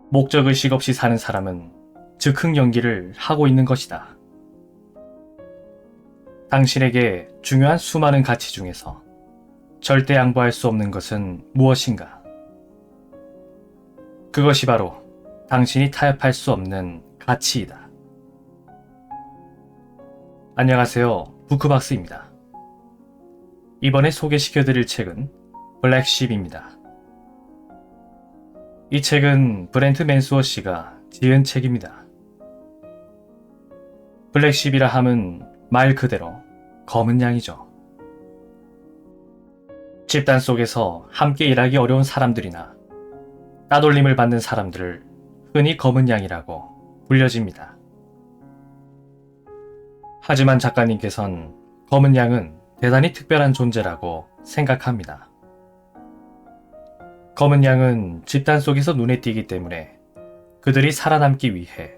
목적의식 없이 사는 사람은 즉흥 연기를 하고 있는 것이다. 당신에게 중요한 수많은 가치 중에서 절대 양보할 수 없는 것은 무엇인가? 그것이 바로 당신이 타협할 수 없는 가치이다. 안녕하세요. 부크박스입니다. 이번에 소개시켜드릴 책은 블랙쉽입니다. 이 책은 브렌트 맨수어 씨가 지은 책입니다. 블랙쉽이라 함은 말 그대로 검은 양이죠. 집단 속에서 함께 일하기 어려운 사람들이나 따돌림을 받는 사람들을 흔히 검은 양이라고 불려집니다. 하지만 작가님께선 검은 양은 대단히 특별한 존재라고 생각합니다. 검은 양은 집단 속에서 눈에 띄기 때문에 그들이 살아남기 위해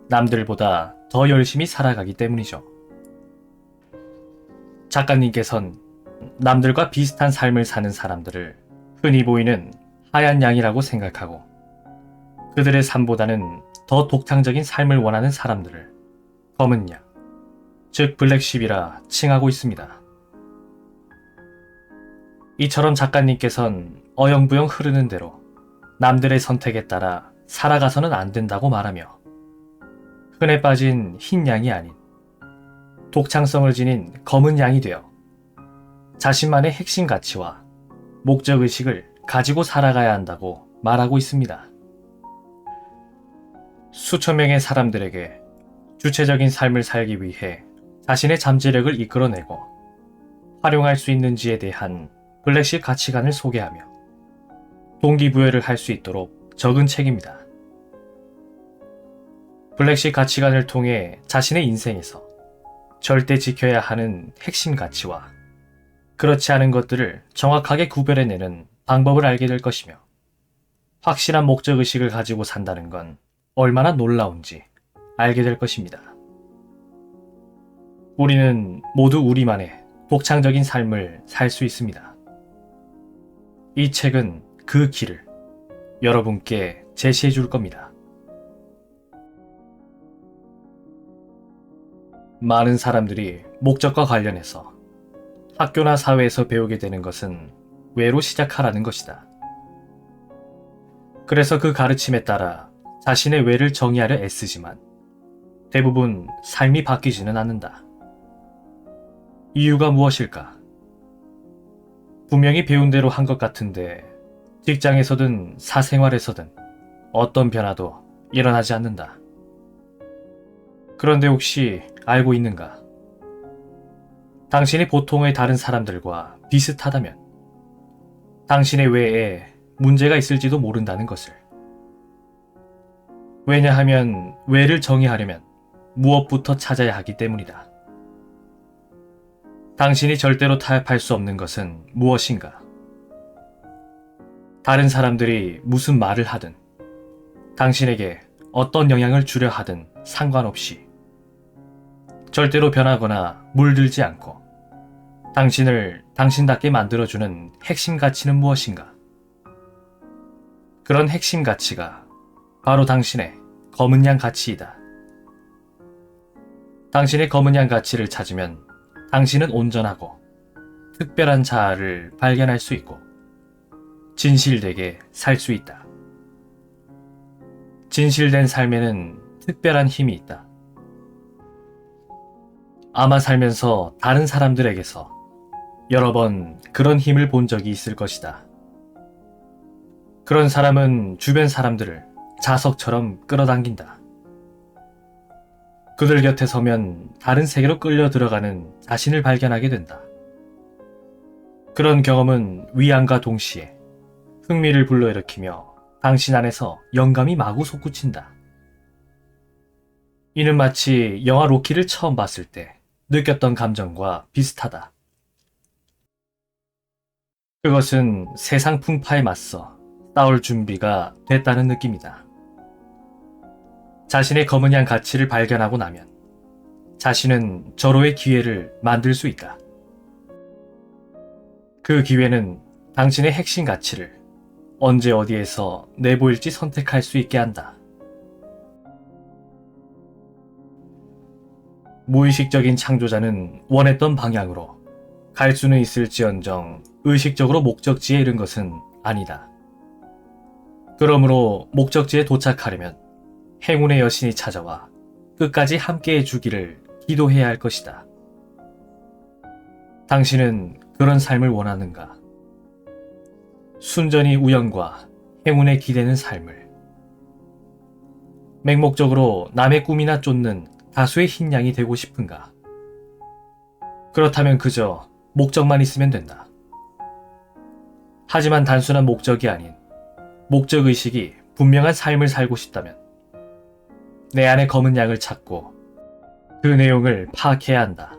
남들보다 더 열심히 살아가기 때문이죠. 작가님께선 남들과 비슷한 삶을 사는 사람들을 흔히 보이는 하얀 양이라고 생각하고 그들의 삶보다는 더 독창적인 삶을 원하는 사람들을 검은 양, 즉 블랙쉽이라 칭하고 있습니다. 이처럼 작가님께선 어영부영 흐르는 대로 남들의 선택에 따라 살아가서는 안 된다고 말하며 흔해 빠진 흰 양이 아닌 독창성을 지닌 검은 양이 되어 자신만의 핵심 가치와 목적의식을 가지고 살아가야 한다고 말하고 있습니다. 수천 명의 사람들에게 주체적인 삶을 살기 위해 자신의 잠재력을 이끌어내고 활용할 수 있는지에 대한 블랙쉽 가치관을 소개하며 동기부여를 할 수 있도록 적은 책입니다. 블랙쉽 가치관을 통해 자신의 인생에서 절대 지켜야 하는 핵심 가치와 그렇지 않은 것들을 정확하게 구별해내는 방법을 알게 될 것이며 확실한 목적의식을 가지고 산다는 건 얼마나 놀라운지 알게 될 것입니다. 우리는 모두 우리만의 독창적인 삶을 살 수 있습니다. 이 책은 그 길을 여러분께 제시해 줄 겁니다. 많은 사람들이 목적과 관련해서 학교나 사회에서 배우게 되는 것은 왜로 시작하라는 것이다. 그래서 그 가르침에 따라 자신의 왜를 정의하려 애쓰지만 대부분 삶이 바뀌지는 않는다. 이유가 무엇일까? 분명히 배운 대로 한 것 같은데 직장에서든 사생활에서든 어떤 변화도 일어나지 않는다. 그런데 혹시 알고 있는가? 당신이 보통의 다른 사람들과 비슷하다면 당신의 외에 문제가 있을지도 모른다는 것을. 왜냐하면 왜를 정의하려면 무엇부터 찾아야 하기 때문이다. 당신이 절대로 타협할 수 없는 것은 무엇인가? 다른 사람들이 무슨 말을 하든 당신에게 어떤 영향을 주려 하든 상관없이 절대로 변하거나 물들지 않고 당신을 당신답게 만들어주는 핵심 가치는 무엇인가? 그런 핵심 가치가 바로 당신의 검은 양 가치이다. 당신의 검은 양 가치를 찾으면 당신은 온전하고 특별한 자아를 발견할 수 있고 진실되게 살 수 있다. 진실된 삶에는 특별한 힘이 있다. 아마 살면서 다른 사람들에게서 여러 번 그런 힘을 본 적이 있을 것이다. 그런 사람은 주변 사람들을 자석처럼 끌어당긴다. 그들 곁에 서면 다른 세계로 끌려 들어가는 자신을 발견하게 된다. 그런 경험은 위안과 동시에 흥미를 불러일으키며 당신 안에서 영감이 마구 솟구친다. 이는 마치 영화 로키를 처음 봤을 때 느꼈던 감정과 비슷하다. 그것은 세상 풍파에 맞서 싸울 준비가 됐다는 느낌이다. 자신의 검은 양 가치를 발견하고 나면 자신은 절호의 기회를 만들 수 있다. 그 기회는 당신의 핵심 가치를 언제 어디에서 내보일지 선택할 수 있게 한다. 무의식적인 창조자는 원했던 방향으로 갈 수는 있을지언정 의식적으로 목적지에 이른 것은 아니다. 그러므로 목적지에 도착하려면 행운의 여신이 찾아와 끝까지 함께해 주기를 기도해야 할 것이다. 당신은 그런 삶을 원하는가? 순전히 우연과 행운에 기대는 삶을. 맹목적으로 남의 꿈이나 쫓는 다수의 흰 양이 되고 싶은가? 그렇다면 그저 목적만 있으면 된다. 하지만 단순한 목적이 아닌 목적의식이 분명한 삶을 살고 싶다면 내 안의 검은 양을 찾고 그 내용을 파악해야 한다.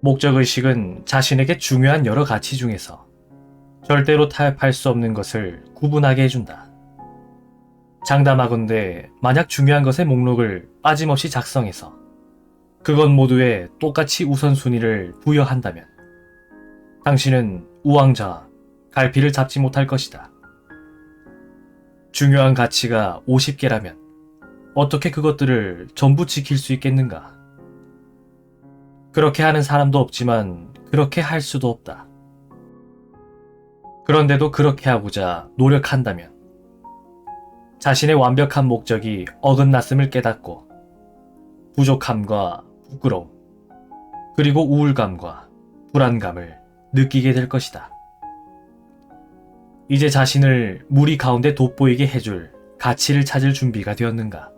목적의식은 자신에게 중요한 여러 가치 중에서 절대로 타협할 수 없는 것을 구분하게 해준다. 장담하건대 만약 중요한 것의 목록을 빠짐없이 작성해서 그것 모두에 똑같이 우선순위를 부여한다면 당신은 우왕좌 갈피를 잡지 못할 것이다. 중요한 가치가 50개라면 어떻게 그것들을 전부 지킬 수 있겠는가? 그렇게 하는 사람도 없지만 그렇게 할 수도 없다. 그런데도 그렇게 하고자 노력한다면 자신의 완벽한 목적이 어긋났음을 깨닫고 부족함과 부끄러움, 그리고 우울감과 불안감을 느끼게 될 것이다. 이제 자신을 무리 가운데 돋보이게 해줄 가치를 찾을 준비가 되었는가?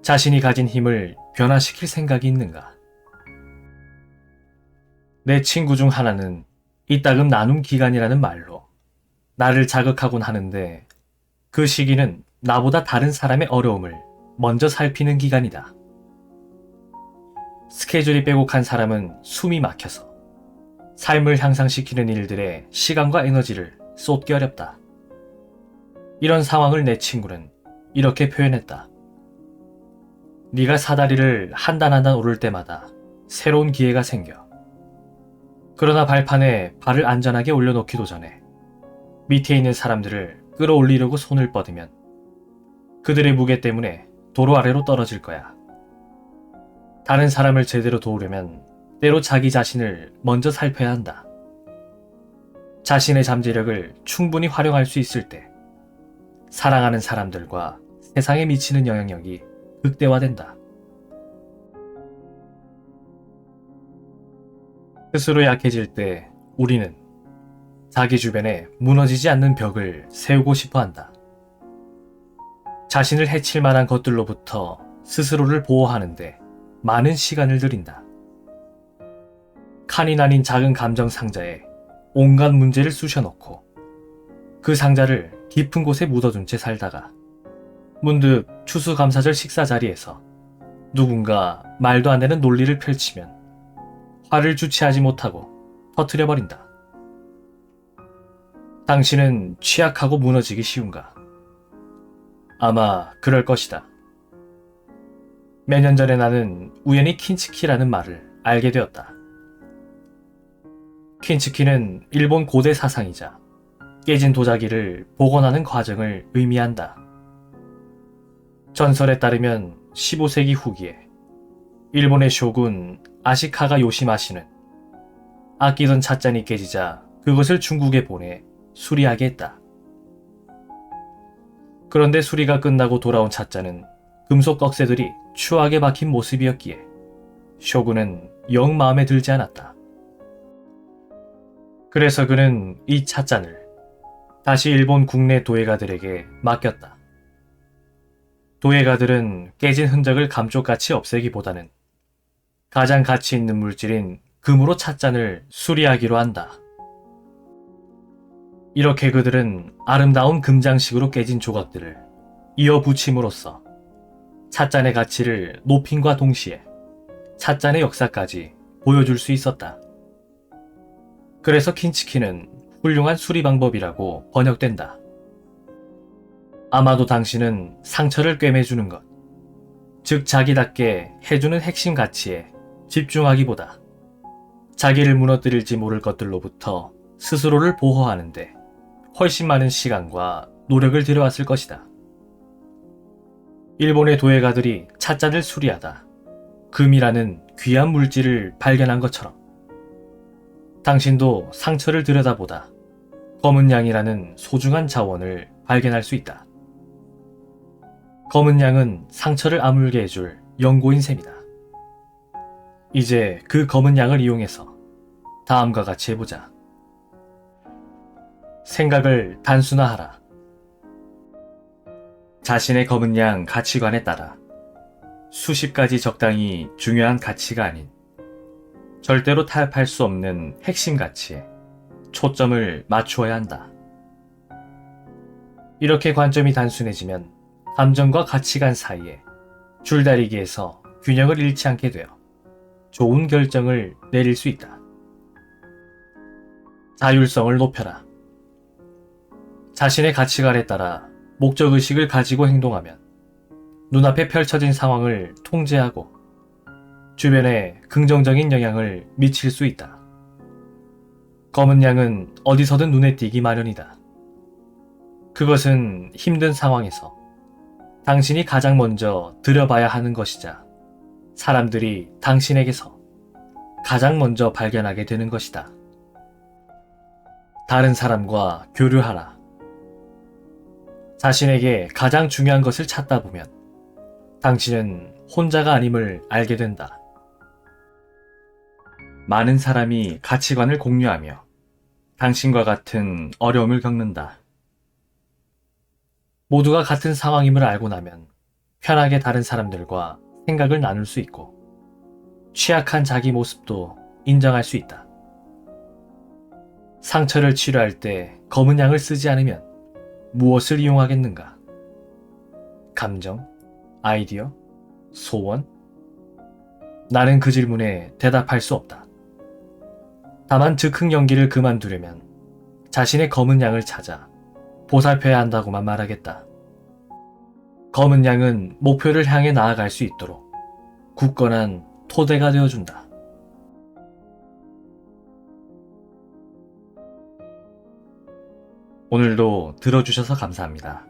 자신이 가진 힘을 변화시킬 생각이 있는가? 내 친구 중 하나는 이따금 나눔 기간이라는 말로 나를 자극하곤 하는데 그 시기는 나보다 다른 사람의 어려움을 먼저 살피는 기간이다. 스케줄이 빼곡한 사람은 숨이 막혀서 삶을 향상시키는 일들에 시간과 에너지를 쏟기 어렵다. 이런 상황을 내 친구는 이렇게 표현했다. 네가 사다리를 한 단 한 단 오를 때마다 새로운 기회가 생겨. 그러나 발판에 발을 안전하게 올려놓기도 전에 밑에 있는 사람들을 끌어올리려고 손을 뻗으면 그들의 무게 때문에 도로 아래로 떨어질 거야. 다른 사람을 제대로 도우려면 때로 자기 자신을 먼저 살펴야 한다. 자신의 잠재력을 충분히 활용할 수 있을 때 사랑하는 사람들과 세상에 미치는 영향력이 극대화된다. 스스로 약해질 때 우리는 자기 주변에 무너지지 않는 벽을 세우고 싶어 한다. 자신을 해칠 만한 것들로부터 스스로를 보호하는데 많은 시간을 들인다. 칸이 나뉜 작은 감정 상자에 온갖 문제를 쑤셔넣고 그 상자를 깊은 곳에 묻어둔 채 살다가 문득 추수감사절 식사 자리에서 누군가 말도 안 되는 논리를 펼치면 화를 주체하지 못하고 터뜨려버린다. 당신은 취약하고 무너지기 쉬운가? 아마 그럴 것이다. 몇 년 전에 나는 우연히 킨츠키라는 말을 알게 되었다. 킨츠키는 일본 고대 사상이자 깨진 도자기를 복원하는 과정을 의미한다. 전설에 따르면 15세기 후기에 일본의 쇼군 아시카가 요시마시는 아끼던 찻잔이 깨지자 그것을 중국에 보내 수리하게 했다. 그런데 수리가 끝나고 돌아온 찻잔은 금속 꺽쇠들이 추하게 박힌 모습이었기에 쇼군은 영 마음에 들지 않았다. 그래서 그는 이 찻잔을 다시 일본 국내 도예가들에게 맡겼다. 도예가들은 깨진 흔적을 감쪽같이 없애기보다는 가장 가치 있는 물질인 금으로 찻잔을 수리하기로 한다. 이렇게 그들은 아름다운 금장식으로 깨진 조각들을 이어 붙임으로써 찻잔의 가치를 높임과 동시에 찻잔의 역사까지 보여줄 수 있었다. 그래서 킨츠키는 훌륭한 수리 방법이라고 번역된다. 아마도 당신은 상처를 꿰매주는 것, 즉 자기답게 해주는 핵심 가치에 집중하기보다 자기를 무너뜨릴지 모를 것들로부터 스스로를 보호하는데 훨씬 많은 시간과 노력을 들여왔을 것이다. 일본의 도예가들이 찻잔을 수리하다 금이라는 귀한 물질을 발견한 것처럼 당신도 상처를 들여다보다 검은 양이라는 소중한 자원을 발견할 수 있다. 검은 양은 상처를 아물게 해줄 연고인 셈이다. 이제 그 검은 양을 이용해서 다음과 같이 해보자. 생각을 단순화하라. 자신의 검은 양 가치관에 따라 수십 가지 적당히 중요한 가치가 아닌 절대로 타협할 수 없는 핵심 가치에 초점을 맞추어야 한다. 이렇게 관점이 단순해지면 감정과 가치관 사이에 줄다리기에서 균형을 잃지 않게 되어 좋은 결정을 내릴 수 있다. 자율성을 높여라. 자신의 가치관에 따라 목적의식을 가지고 행동하면 눈앞에 펼쳐진 상황을 통제하고 주변에 긍정적인 영향을 미칠 수 있다. 검은 양은 어디서든 눈에 띄기 마련이다. 그것은 힘든 상황에서 당신이 가장 먼저 들여봐야 하는 것이자 사람들이 당신에게서 가장 먼저 발견하게 되는 것이다. 다른 사람과 교류하라. 자신에게 가장 중요한 것을 찾다 보면 당신은 혼자가 아님을 알게 된다. 많은 사람이 가치관을 공유하며 당신과 같은 어려움을 겪는다. 모두가 같은 상황임을 알고 나면 편하게 다른 사람들과 생각을 나눌 수 있고 취약한 자기 모습도 인정할 수 있다. 상처를 치료할 때 검은 양을 쓰지 않으면 무엇을 이용하겠는가? 감정? 아이디어? 소원? 나는 그 질문에 대답할 수 없다. 다만 즉흥 연기를 그만두려면 자신의 검은 양을 찾아 보살펴야 한다고만 말하겠다. 검은 양은 목표를 향해 나아갈 수 있도록 굳건한 토대가 되어준다. 오늘도 들어주셔서 감사합니다.